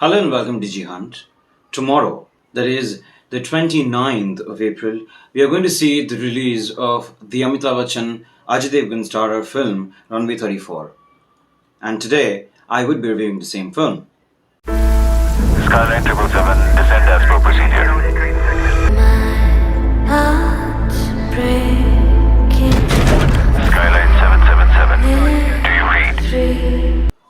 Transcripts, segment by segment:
Hello and welcome to G Hunt. Tomorrow, that is the 29th of April, we are going to see the release of the Amitabh Bachchan Ajay Devgn starrer film Runway 34. And today, I would be reviewing the same film. Skyline 777, descend as per procedure. My heart's breaking. Skyline 777, do you read?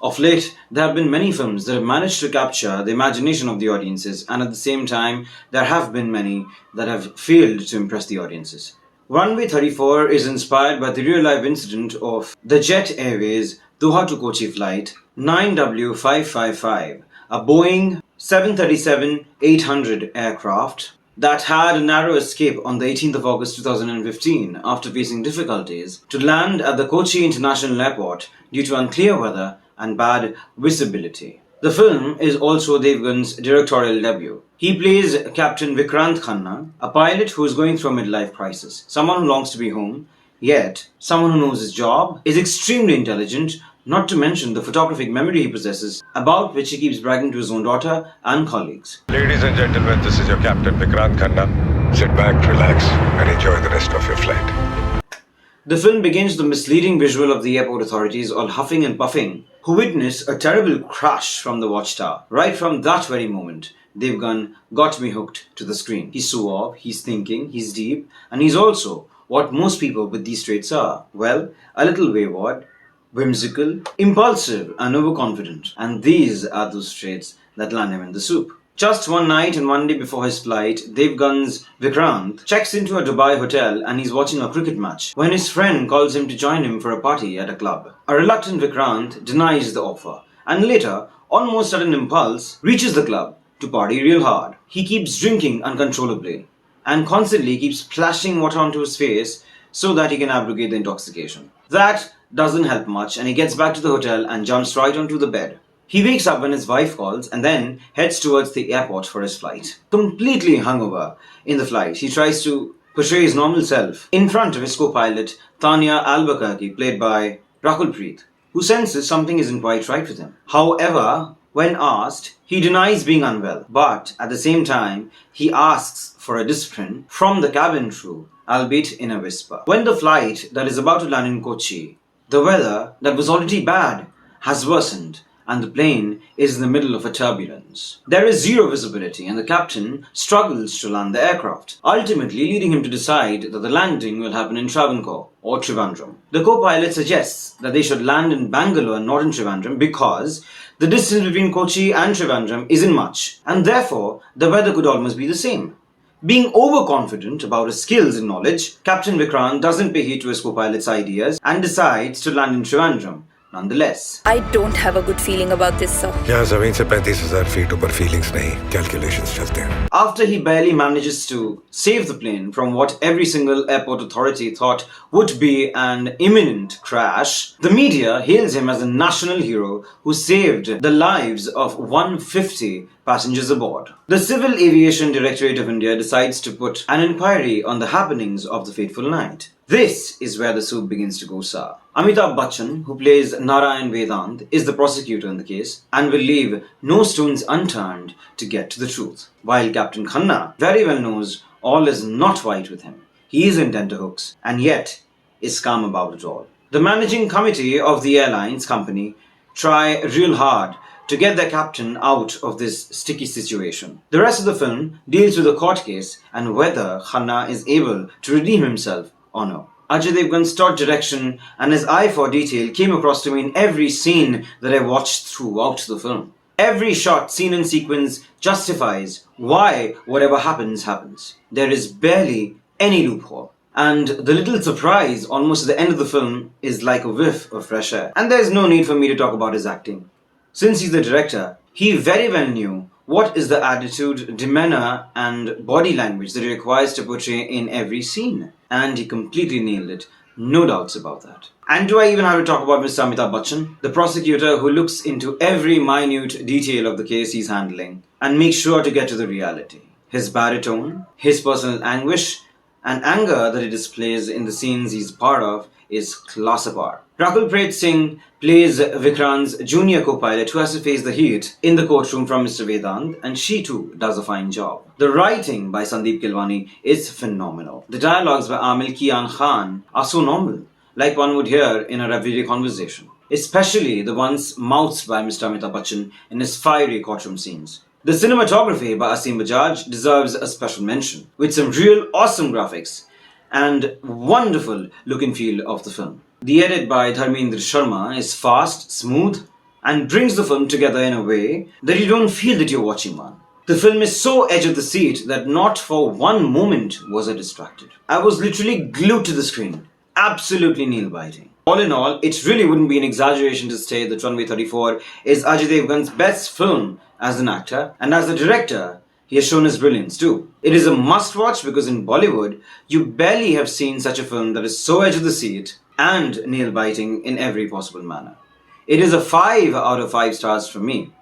Of late, there have been many films that have managed to capture the imagination of the audiences, and at the same time, there have been many that have failed to impress the audiences. Runway 34 is inspired by the real-life incident of the Jet Airways Doha to Kochi flight 9W555, a Boeing 737-800 aircraft that had a narrow escape on the 18th of August 2015 after facing difficulties to land at the Kochi International Airport due to unclear weather and bad visibility. The film is also Devgan'S directorial debut. He plays Captain Vikrant Khanna, a pilot who is going through a midlife crisis, someone who longs to be home, yet someone who knows his job, is extremely intelligent, not to mention the photographic memory he possesses, about which he keeps bragging to his own daughter and colleagues. Ladies and gentlemen, this is your Captain Vikrant Khanna. Sit back, relax, and enjoy the rest of your flight. The film begins with a misleading visual of the airport authorities all huffing and puffing, who witness a terrible crash from the watchtower. Right from that very moment, Devgan got me hooked to the screen. He's suave, he's thinking, he's deep, and he's also what most people with these traits are. Well, a little wayward, whimsical, impulsive, and overconfident. And these are those traits that land him in the soup. Just one night and one day before his flight, Devgan'S Vikrant checks into a Dubai hotel and he's watching a cricket match when his friend calls him to join him for a party at a club. A reluctant Vikrant denies the offer and later, almost at an impulse, reaches the club to party real hard. He keeps drinking uncontrollably and constantly keeps splashing water onto his face so that he can abrogate the intoxication. That doesn't help much and he gets back to the hotel and jumps right onto the bed. He wakes up when his wife calls and then heads towards the airport for his flight. Completely hungover in the flight, he tries to portray his normal self in front of his co-pilot Tanya Albuquerque, played by Rakul Preet, who senses something isn't quite right with him. However, when asked, he denies being unwell, but at the same time, he asks for a discipline from the cabin crew, albeit in a whisper. When the flight that is about to land in Kochi, the weather that was already bad has worsened, and the plane is in the middle of a turbulence. There is zero visibility and the captain struggles to land the aircraft, ultimately leading him to decide that the landing will happen in Travancore or Trivandrum. The co-pilot suggests that they should land in Bangalore and not in Trivandrum because the distance between Kochi and Trivandrum isn't much and therefore the weather could almost be the same. Being overconfident about his skills and knowledge, Captain Vikrant doesn't pay heed to his co-pilot's ideas and decides to land in Trivandrum. Nonetheless, I don't have a good feeling about this, sir. यहाँ ज़मीन से 35,000 feet ऊपर feelings नहीं, calculations चलते हैं. after he barely manages to save the plane from what every single airport authority thought would be an imminent crash, the media hails him as a national hero who saved the lives of 150 passengers aboard. The Civil Aviation Directorate of India decides to put an inquiry on the happenings of the fateful night. This is where the soup begins to go sour. Amitabh Bachchan, who plays Narayan Vedant, is the prosecutor in the case and will leave no stones unturned to get to the truth. While Captain Khanna very well knows all is not right with him. He is in tenterhooks and yet is calm about it all. The managing committee of the airlines company try real hard to get their captain out of this sticky situation. The rest of the film deals with the court case and whether Khanna is able to redeem himself or no. Ajay Devgn's taut direction and his eye for detail came across to me in every scene that I watched throughout the film. Every shot, scene and sequence justifies why whatever happens, happens. There is barely any loophole. And the little surprise almost at the end of the film is like a whiff of fresh air. And there's no need for me to talk about his acting. Since he's the director, he very well knew what is the attitude, demeanor and body language that he requires to portray in every scene. And he completely nailed it. No doubts about that. And do I even have to talk about Mr. Amitabh Bachchan, the prosecutor who looks into every minute detail of the case he's handling and makes sure to get to the reality. His baritone, his personal anguish and anger that he displays in the scenes he's part of is class apart. Rakul Singh plays Vikrant's junior co-pilot who has to face the heat in the courtroom from Mr. Vedant, and she too does a fine job. The writing by Sandeep Gilbani is phenomenal. The dialogues by Amil Kian Khan are so normal, like one would hear in a everyday conversation, especially the ones mouthed by Mr. Amitabh Bachchan in his fiery courtroom scenes. The cinematography by Asim Bajaj deserves a special mention, with some real awesome graphics and wonderful look and feel of the film. The edit by Dharmendra Sharma is fast, smooth, and brings the film together in a way that you don't feel that you're watching one. The film is so edge of the seat that not for one moment was I distracted. I was literally glued to the screen, absolutely nail-biting. All in all, it really wouldn't be an exaggeration to say that Runway 34 is Ajay Devgan's best film as an actor, and as a director, he has shown his brilliance too. It is a must-watch because in Bollywood, you barely have seen such a film that is so edge of the seat and nail-biting in every possible manner. It is a 5 out of 5 stars from me.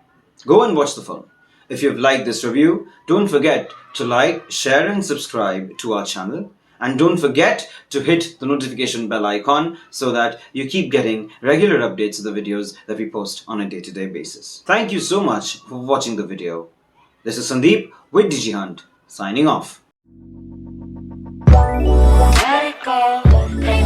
Go and watch the film. If you've liked this review, don't forget to like, share and subscribe to our channel. And don't forget to hit the notification bell icon so that you keep getting regular updates of the videos that we post on a day-to-day basis. Thank you so much for watching the video. This is Sandeep with DigiHunt, signing off. Let it go.